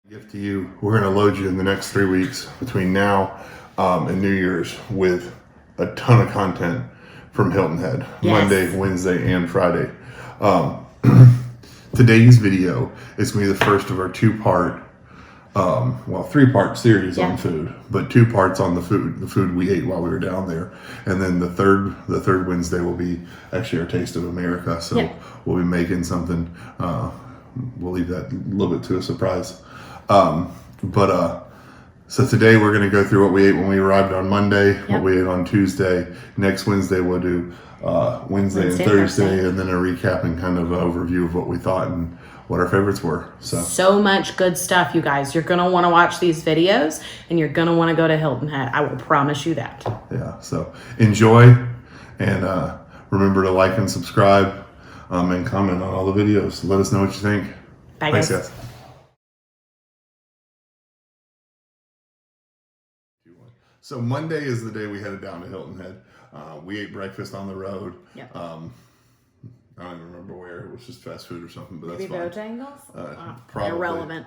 Gift to you. We're going to load you in the next 3 weeks between now and New Year's with a ton of content from Hilton Head. Yes. Monday, Wednesday, and Friday. Today's video is going to be the first of our two-part, 3-part series on food, but 2 parts on the food we ate while we were down there, and then the third Wednesday will be actually our Taste of America. So we'll be making something. We'll leave that a little bit to a surprise. So today we're going to go through what we ate when we arrived on Monday, what we ate on Tuesday. Next Wednesday we'll do Wednesday and Thursday, and then a recap and kind of an overview of what we thought and what our favorites were. So much good stuff, you guys. You're going to want to watch these videos, and you're going to want to go to Hilton Head. I will promise you that. Yeah, so enjoy, and remember to like and subscribe, and comment on all the videos. Let us know what you think. Bye, Thanks, guys. So Monday is the day we headed down to Hilton Head. We ate breakfast on the road. Yep. I don't even remember where. It was just fast food or something, but that's maybe fine. Bojangles? Probably. Irrelevant.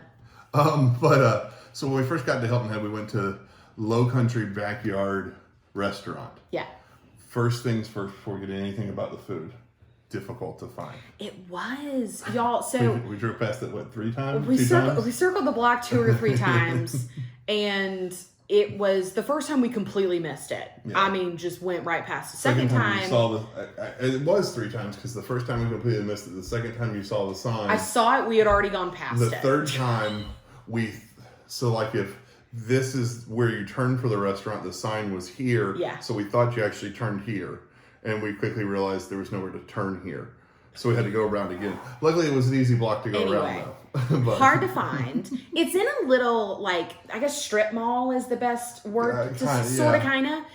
So when we first got to Hilton Head, we went to Low Country Backyard Restaurant. Yeah. First things first, before we get anything about the food. Difficult to find. It was, y'all. So we drove past it, 3 times? We circled the block 2 or 3 times, and it was the first time we completely missed it. Yeah. I mean, just went right past. The second time you saw it was 3 times, because the first time we completely missed it. The second time you saw the sign, I saw it. We had already gone past it. The third time if this is where you turn for the restaurant, the sign was here. Yeah. So we thought you actually turned here, and we quickly realized there was nowhere to turn here. So we had to go around again. Luckily, it was an easy block to go around, though. Hard to find. It's in a little, I guess strip mall is the best word. Kind of.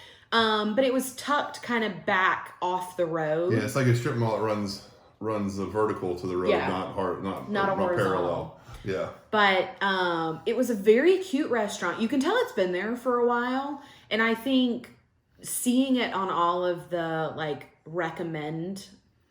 But it was tucked kind of back off the road. Yeah, it's like a strip mall that runs a vertical to the road, not parallel. Yeah. But it was a very cute restaurant. You can tell it's been there for a while. And I think seeing it on all of the, recommend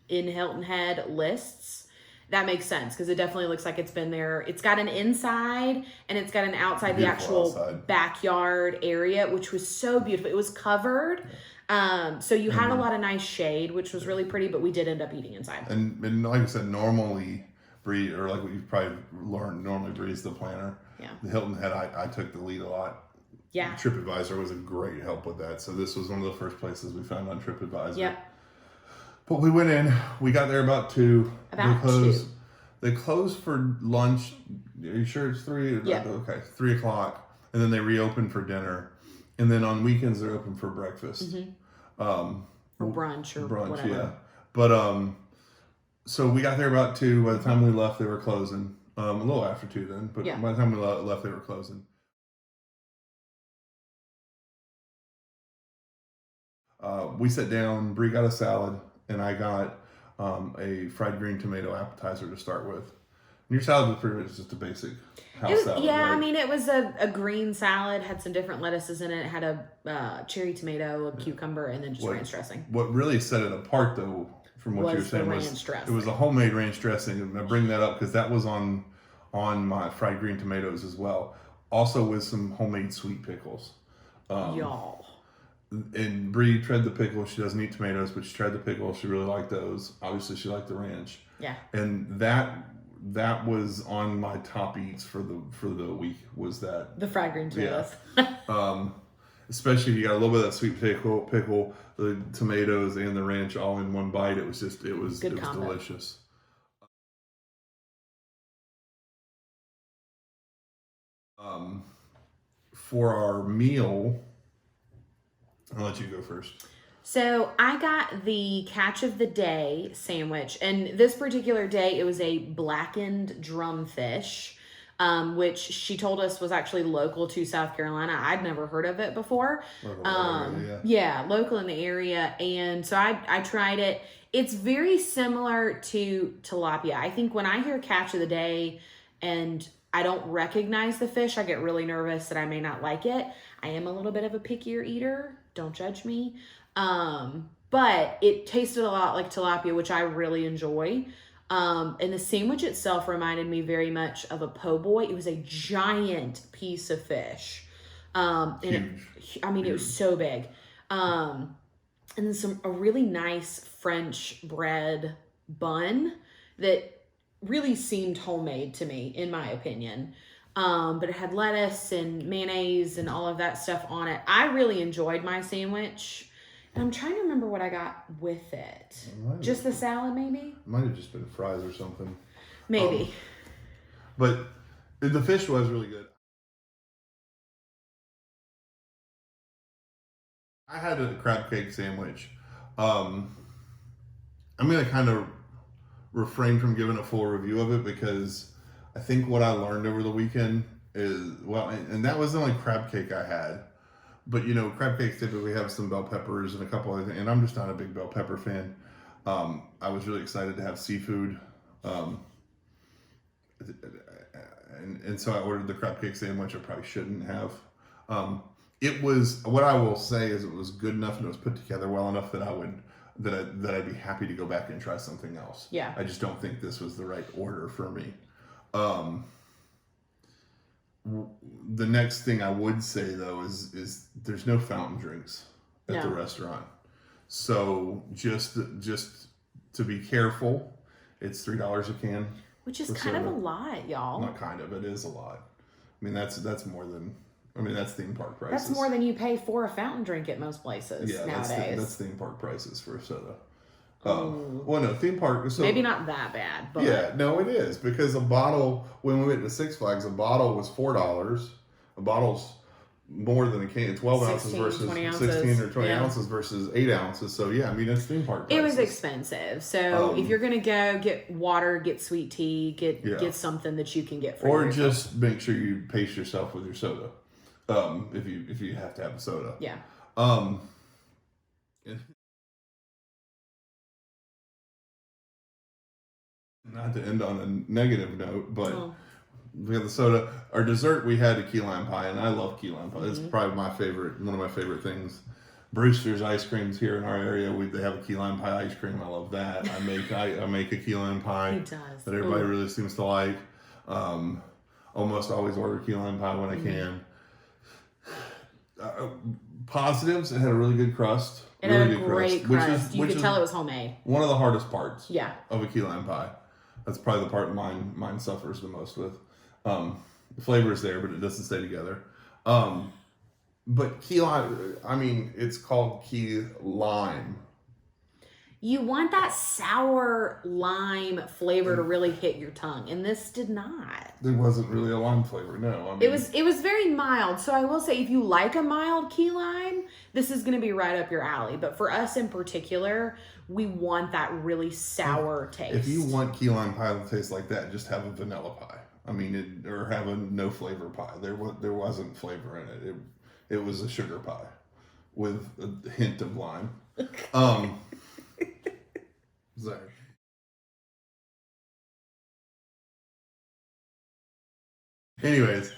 in Hilton Head lists, that makes sense, because it definitely looks like it's been there. It's got an inside and it's got an outside, the actual backyard area, which was so beautiful. It was covered. So you had a lot of nice shade, which was really pretty, but we did end up eating inside. And like I said, normally Bree, or like what you've probably learned, normally Bree's the planner. Yeah. The Hilton Head, I took the lead a lot. Yeah. TripAdvisor was a great help with that. So this was one of the first places we found on TripAdvisor. Yep. But we went in. We got there about 2. About 2. They closed for lunch. Are you sure it's 3? Yeah. Okay, 3 o'clock. And then they reopened for dinner. And then on weekends, they're open for breakfast. Mm-hmm. Or brunch or whatever. Yeah. But so we got there about 2. By the time we left, they were closing. A little after 2 then. But by the time we left, they were closing. We sat down. Bree got a salad, and I got a fried green tomato appetizer to start with. And your salad was pretty much just a basic house salad. Yeah, right? I mean, it was a green salad, had some different lettuces in it. It had a cherry tomato, a cucumber, and then just ranch dressing. What really set it apart, though, from what you were saying, was it was a homemade ranch dressing. And I bring that up because that was on my fried green tomatoes as well. Also with some homemade sweet pickles. Y'all. And Bree tried the pickle. She doesn't eat tomatoes, but she tried the pickle. She really liked those. Obviously, she liked the ranch. Yeah. And that was on my top eats for the week. Was that the fried green tomatoes? Yeah. Especially if you got a little bit of that sweet pickle, the tomatoes, and the ranch all in one bite. It was delicious. For our meal, I'll let you go first. So I got the catch of the day sandwich, and this particular day, it was a blackened drumfish, which she told us was actually local to South Carolina. I'd never heard of it before. Local in the area. And so I tried it. It's very similar to tilapia. I think when I hear catch of the day and I don't recognize the fish, I get really nervous that I may not like it. I am a little bit of a pickier eater. Don't judge me. But it tasted a lot like tilapia, which I really enjoy. And the sandwich itself reminded me very much of a po' boy. It was a giant piece of fish. And Huge. it was so big. And then a really nice French bread bun that really seemed homemade to me, in my opinion. But it had lettuce and mayonnaise and all of that stuff on it. I really enjoyed my sandwich. And I'm trying to remember what I got with it. Just the salad, maybe? Might have just been fries or something. Maybe. But the fish was really good. I had a crab cake sandwich. I'm going to kind of refrain from giving a full review of it because I think what I learned over the weekend is, well, and that was the only crab cake I had. But, crab cakes typically have some bell peppers and a couple other things, and I'm just not a big bell pepper fan. I was really excited to have seafood. And so I ordered the crab cake sandwich I probably shouldn't have. It was, what I will say is it was good enough and it was put together well enough that I'd be happy to go back and try something else. Yeah. I just don't think this was the right order for me. The next thing I would say though is there's no fountain drinks at the restaurant. So just to be careful, it's $3 a can. Which is kind of a lot, y'all. Not kind of, it is a lot. I mean, that's more than, that's theme park prices. That's more than you pay for a fountain drink at most places nowadays. That's theme park prices for a soda. Well, no, theme park. So, maybe not that bad, but yeah, no, it is because a bottle. When we went to Six Flags, a bottle was $4. A bottle's more than a can. 12 ounces versus 16 or 20 ounces versus 8 ounces. So yeah, it's theme park prices. It was expensive. So if you're gonna go, get water, get sweet tea, get something that you can get for or yourself. just make sure you pace yourself with your soda. If you have to have a soda. Yeah. Not to end on a negative note, but we had the soda. Our dessert, we had a key lime pie, and I love key lime pie. It's probably one of my favorite things. Brewster's ice creams here in our area. They have a key lime pie ice cream. I love that. I make a key lime pie that everybody really seems to like. Almost always order key lime pie when I can. Positives, it had a really good crust. It had a great crust. You could tell it was homemade. One of the hardest parts of a key lime pie. That's probably the part mine suffers the most with. The flavor is there, but it doesn't stay together. But key lime, it's called key lime. You want that sour lime flavor to really hit your tongue, and this did not. There wasn't really a lime flavor, no. It was very mild. So I will say, if you like a mild key lime, this is going to be right up your alley. But for us in particular, we want that really sour taste. If you want key lime pie that tastes like that, just have a vanilla pie. Or have a no flavor pie. There wasn't flavor in it. It was a sugar pie with a hint of lime. Sorry. Anyways,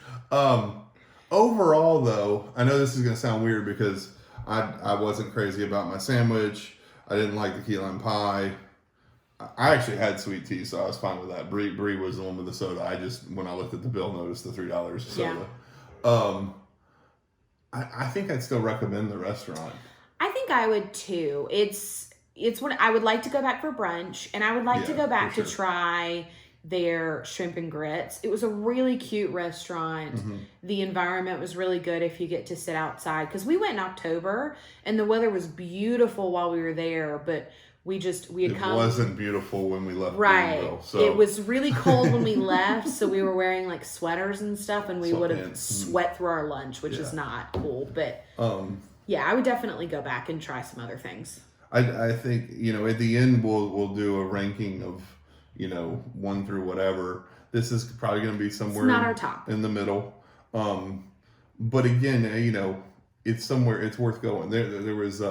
overall though, I know this is gonna sound weird because I wasn't crazy about my sandwich. I didn't like the key lime pie. I actually had sweet tea, so I was fine with that. Brie was the one with the soda. When I looked at the bill, noticed the $3 soda. Yeah. I think I'd still recommend the restaurant. I think I would too. It's what I would like to go back for brunch, and I would like to go back to try their shrimp and grits. It was a really cute restaurant. Mm-hmm. The environment was really good if you get to sit outside, because we went in October and the weather was beautiful while we were there, but it wasn't beautiful when we left. Right. Greenville, so. It was really cold when we left, so we were wearing like sweaters and stuff, and we would have sweat through our lunch, which is not cool. But I would definitely go back and try some other things. I think, at the end we'll do a ranking of, 1 through whatever. This is probably going to be somewhere it's not our top. In the middle. But again, it's somewhere, it's worth going. There was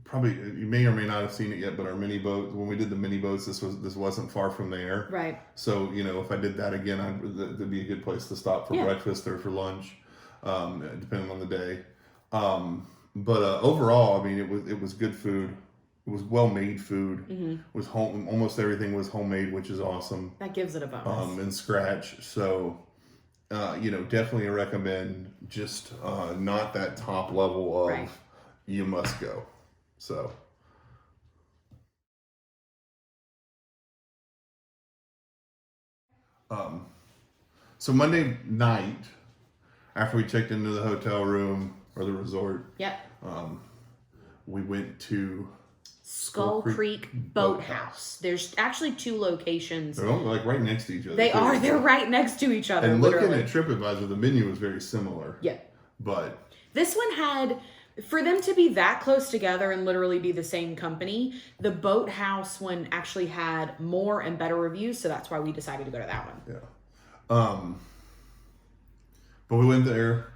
probably, you may or may not have seen it yet, but our mini boat, when we did the mini boats, this wasn't far from there. Right. So, if I did that again, that'd be a good place to stop for breakfast or for lunch, depending on the day. But overall, it was good food. It was well-made food. Was home. Almost everything was homemade, which is awesome. That gives it a bonus. And scratch. So, definitely recommend. Just not that top level of Right. you must go. So. So Monday night, after we checked into the hotel room or the resort, Yep. we went to Skull Creek Boathouse. There's actually 2 locations. They're all, like right next to each other. They are. They're right next to each other. And literally. looking at TripAdvisor, the menu was very similar. Yep. But this one had, for them to be that close together and literally be the same company, the Boathouse one actually had more and better reviews, so that's why we decided to go to that one. Yeah. But we went there.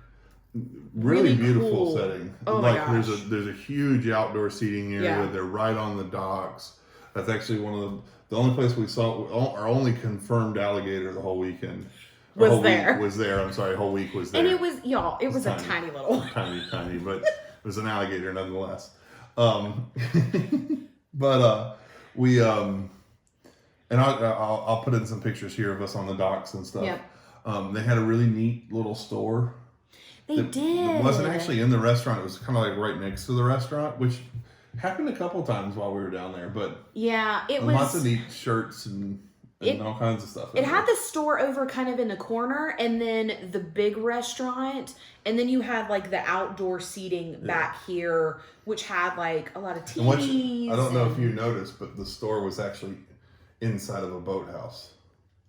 Really beautiful cool setting. Oh my gosh. There's a huge outdoor seating area. Yeah. They're right on the docks. That's actually one of the only place we saw our only confirmed alligator the whole weekend. Was whole there. Week was there. I'm sorry, whole week was there. And it was, y'all, it was a tiny little. Tiny, but it was an alligator nonetheless. But we and I'll put in some pictures here of us on the docks and stuff. Yep. They had a really neat little store. They did. It wasn't actually in the restaurant. It was kind of like right next to the restaurant, which happened a couple times while we were down there. But yeah, it was lots of neat shirts and all kinds of stuff. It had the store over kind of in the corner, and then the big restaurant, and then you had like the outdoor seating back here, which had like a lot of TVs. I don't know if you noticed, but the store was actually inside of a boathouse.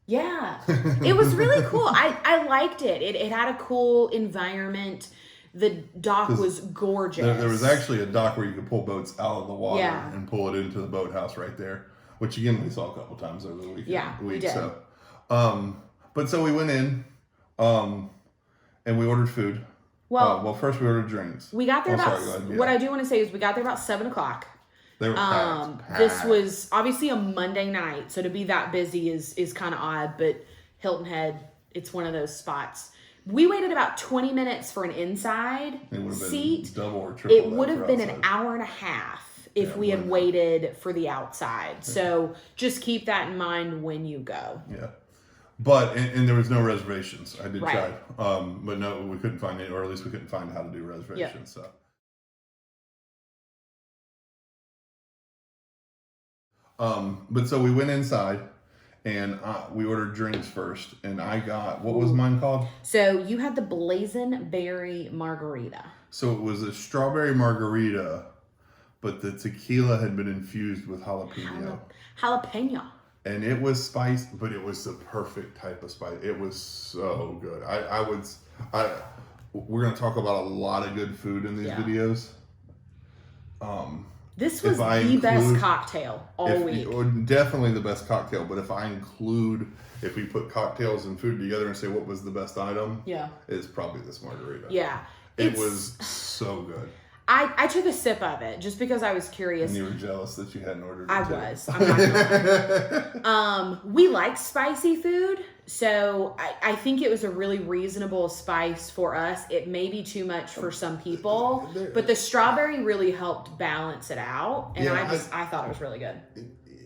Yeah, it was really cool. I liked it. It had a cool environment. The dock was gorgeous. There was actually a dock where you could pull boats out of the water Yeah. and pull it into the boathouse right there, which again we saw a couple times over the weekend. Yeah, we did. So, but so we went in, and we ordered food. Well, first we ordered drinks. We got there about. Sorry, go ahead, yeah. What I do want to say is we got there about 7:00. They were packed. This was obviously a Monday night, so to be that busy is kind of odd, but Hilton Head, it's one of those spots. We waited about 20 minutes for an inside seat. Double or triple. It would have been an hour and a half if we had waited for the outside. So just keep that in mind when you go. Yeah. But, and there was no reservations. I did Right. try. But no, we couldn't find it, or at least we couldn't find how to do reservations. So. But so we went inside and we ordered drinks first, and I got, what was mine called? So you had the Blazing Berry Margarita. So it was a strawberry margarita, but the tequila had been infused with jalapeno. Jalapeno. And it was spiced, but it was the perfect type of spice. It was so good. We're going to talk about a lot of good food in these videos. This was the best cocktail all week. Definitely the best cocktail, but if we put cocktails and food together and say what was the best item, it's probably this margarita. Yeah. It was so good. I took a sip of it just because I was curious. And you were jealous that you hadn't ordered it. I was. I'm not gonna lie. We like spicy food, so I think it was a really reasonable spice for us. It may be too much for some people, but the strawberry really helped balance it out, and I thought it was really good.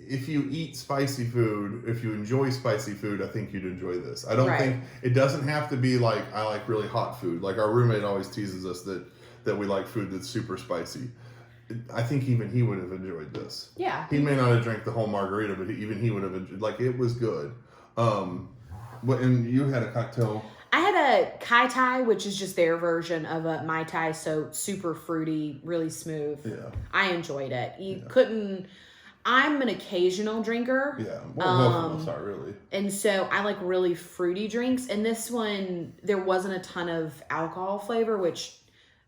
If you eat spicy food, if you enjoy spicy food, I think you'd enjoy this. I don't think it doesn't have to be like I like really hot food. Like our roommate always teases us that we like food that's super spicy. I think even he would have enjoyed this. Yeah. He may not have drank the whole margarita, but even he would have enjoyed. Like it was good. And you had a cocktail. I had a Kai Tai, which is just their version of a Mai Tai, so super fruity, really smooth. Yeah. I enjoyed it. You couldn't. I'm an occasional drinker. Yeah. Well, both of us are really. And so I like really fruity drinks. And this one, there wasn't a ton of alcohol flavor, which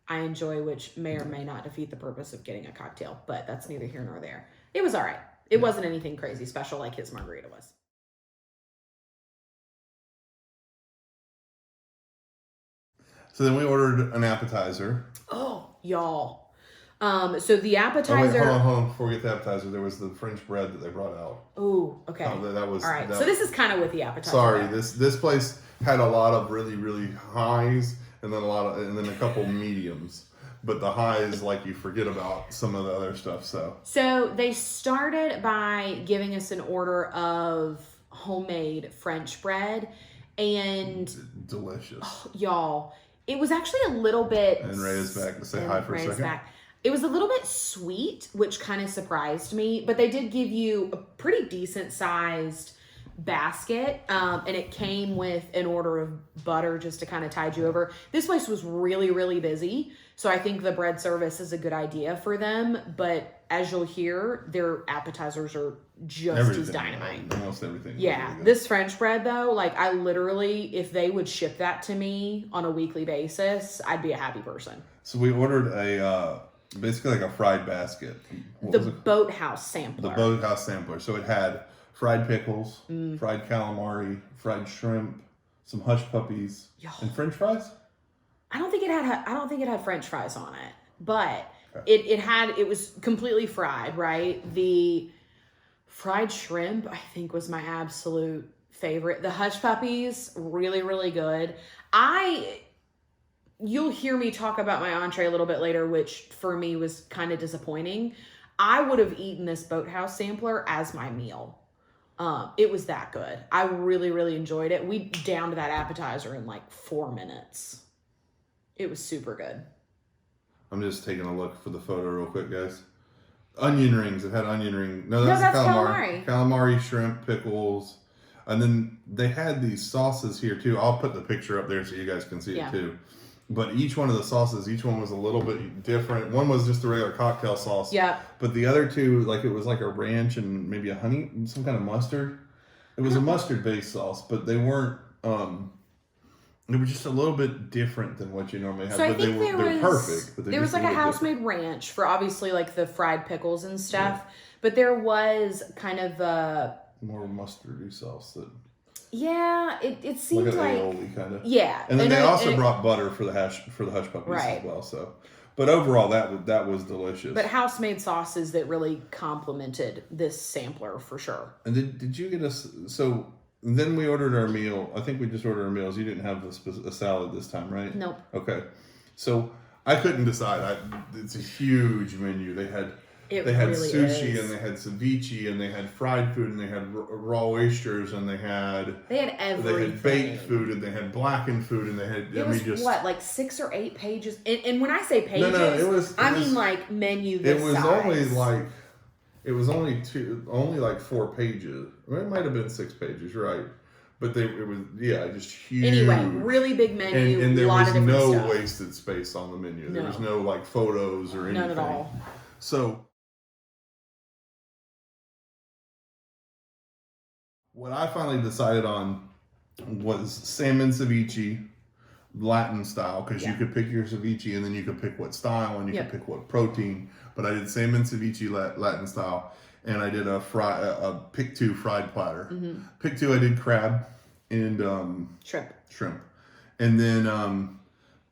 I enjoy, which may or may not defeat the purpose of getting a cocktail, but that's neither here nor there. It was all right. It wasn't anything crazy special like his margarita was. So then we ordered an appetizer. Oh, y'all. So the appetizer. Oh, wait, hold on. Before we get the appetizer, there was the French bread that they brought out. Oh, okay. That was all right. So this is kind of with the appetizer. Sorry, this place had a lot of really, really highs and then a couple mediums. but the highs, like, you forget about some of the other stuff. So they started by giving us an order of homemade French bread, and delicious. Y'all, it was actually a little bit. And Ray is back to say hi for a second. It was a little bit sweet, which kind of surprised me, but they did give you a pretty decent sized basket, and it came with an order of butter just to kind of tide you over. This place was really, really busy, so I think the bread service is a good idea for them, but as you'll hear, their appetizers are just as dynamite. Almost everything. Yeah, really, this French bread though, like, I literally, if they would ship that to me on a weekly basis, I'd be a happy person. So we ordered a basically like a fried basket. The Boathouse sampler. The Boathouse sampler. So it had fried pickles, fried calamari, fried shrimp, some hush puppies, and French fries. I don't think it had French fries on it, but it was completely fried, right? The fried shrimp, I think, was my absolute favorite. The hush puppies, really, really good. You'll hear me talk about my entree a little bit later, which for me was kind of disappointing. I would have eaten this Boathouse sampler as my meal. It was that good. I really, really enjoyed it. We downed that appetizer in like 4 minutes. It was super good. I'm just taking a look for the photo real quick, guys. Onion rings. It had onion ring. No, that's calamari. Calamari, shrimp, pickles. And then they had these sauces here too. I'll put the picture up there so you guys can see it too. But each one of the sauces, each one was a little bit different. One was just a regular cocktail sauce. Yeah. But the other two, like, it was like a ranch and maybe a honey, some kind of mustard. It was a mustard-based sauce, but they weren't. They were just a little bit different than what you normally have. So but they were perfect. But there was like a house-made ranch for obviously like the fried pickles and stuff. Yeah. But there was kind of a more mustardy sauce that. Yeah, it seemed like aioli kind of. Yeah, and then they also brought butter for the hush puppies as well. So, but overall, that was delicious. But house-made sauces that really complemented this sampler for sure. And did you get us? So then we ordered our meal. I think we just ordered our meals. You didn't have a salad this time, right? Nope. Okay, so I couldn't decide. It's a huge menu. They had really sushi and they had ceviche and they had fried food and they had raw oysters and they had everything. They had baked food and they had blackened food and they had. It was like 6 or 8 pages. And when I say pages, I mean like menu this size. It was only like 4 pages. Well, it might have been 6 pages, right? But it was just huge. Anyway, really big menu. And there was no stuff. Wasted space on the menu. There was no like photos or anything. None at all. So. What I finally decided on was salmon ceviche, Latin style, because you could pick your ceviche and then you could pick what style and you could pick what protein. But I did salmon ceviche Latin style, and I did a pick 2 fried platter. Mm-hmm. Pick 2, I did crab and shrimp, and then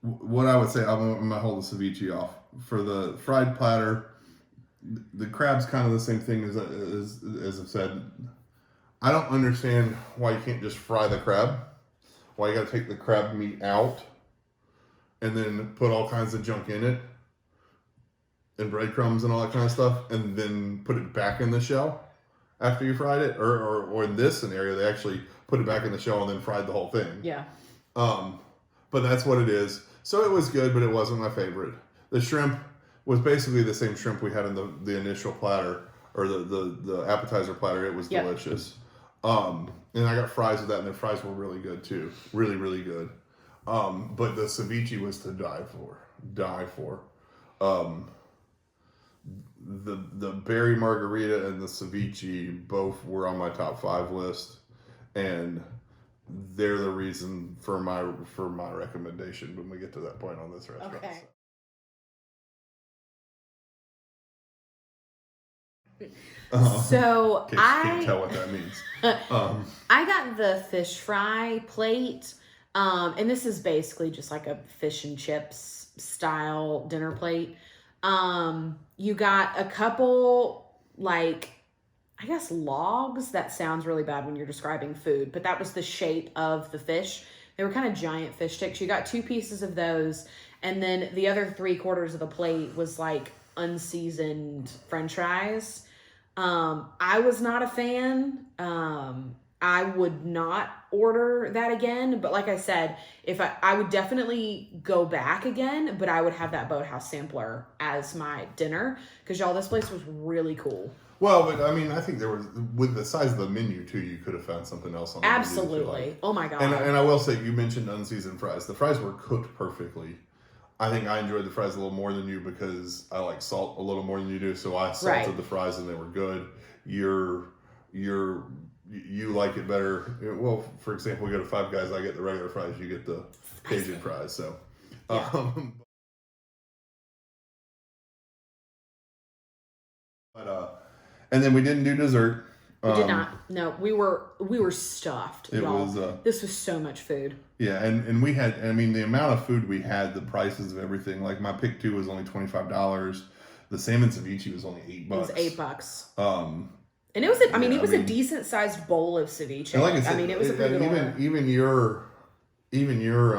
what I would say, I'm gonna hold the ceviche off for the fried platter. The crab's kind of the same thing as I've said. I don't understand why you can't just fry the crab. Why you got to take the crab meat out and then put all kinds of junk in it and breadcrumbs and all that kind of stuff and then put it back in the shell after you fried it. Or in this scenario, they actually put it back in the shell and then fried the whole thing. Yeah. But that's what it is. So it was good, but it wasn't my favorite. The shrimp was basically the same shrimp we had in the initial platter or the appetizer platter. It was delicious. And I got fries with that, and the fries were really good too. Really, really good. But the ceviche was to die for. The berry margarita and the ceviche both were on my top 5 list, and they're the reason for my recommendation when we get to that point on this restaurant. Okay. So I can't tell what that means. I got the fish fry plate, and this is basically just like a fish and chips style dinner plate. You got a couple, like, I guess logs. That sounds really bad when you're describing food, but that was the shape of the fish. They were kind of giant fish sticks. You got 2 pieces of those, and then the other 3/4 of the plate was like unseasoned French fries. I was not a fan. I would not order that again. But like I said, if I would definitely go back again, but I would have that Boathouse sampler as my dinner because y'all, this place was really cool. Well, but I mean, I think there was, with the size of the menu too, you could have found something else on the menu. Absolutely. Oh my God. And I will say, you mentioned unseasoned fries. The fries were cooked perfectly. I think I enjoyed the fries a little more than you because I like salt a little more than you do. So I salted the fries and they were good. You like it better. Well, for example, we go to Five Guys. I get the regular fries. You get the Cajun fries. So, and then we didn't do dessert. We did not. No, we were stuffed. It y'all. was. This was so much food. Yeah, and we had. I mean, the amount of food we had, the prices of everything. Like my pick 2 was only $25. The salmon ceviche was only $8. It was $8. And it was. It was a decent sized bowl of ceviche. And like I said, it was a pretty good order. Even your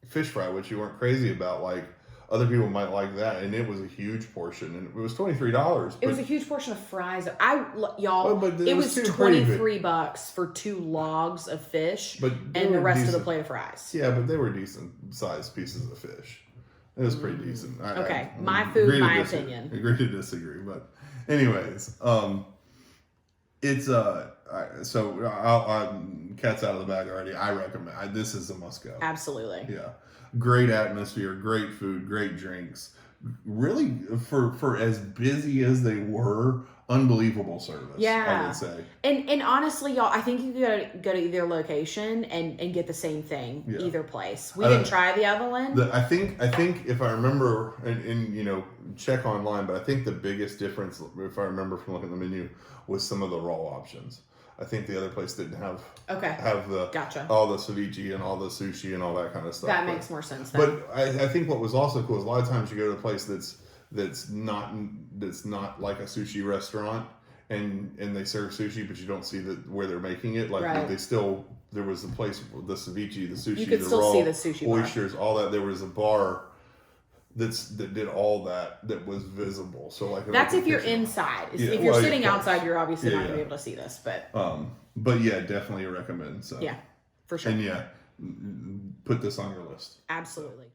fish fry, which you weren't crazy about, like other people might like that, and it was a huge portion, and it was $23. It was a huge portion of fries. It was $23 for 2 logs of fish, and the rest of the plate of fries. Yeah, but they were decent sized pieces of fish. It was pretty decent. Okay, my food, my opinion. Agree to disagree, but anyways, it's cat's out of the bag already. I recommend. This is a must go. Absolutely. Yeah, great atmosphere, great food, great drinks. Really, for as busy as they were, unbelievable service. Yeah, I would say. And honestly, y'all, I think you could go to either location and get the same thing either place. We didn't try the other one. I think if I remember, and check online, but I think the biggest difference, if I remember from looking at the menu, was some of the raw options. I think the other place didn't have all the ceviche and all the sushi and all that kind of stuff. That makes more sense. Then. But I think what was also cool is a lot of times you go to a place that's not like a sushi restaurant and they serve sushi, but you don't see where they're making it. Like there was the place, the ceviche, the sushi, you could still see the sushi oysters, all that. There was a bar that did all that was visible. So like that's if you're inside. If you're sitting outside, you're obviously not going to be able to see this. But yeah, definitely recommend. So yeah, for sure. And put this on your list. Absolutely.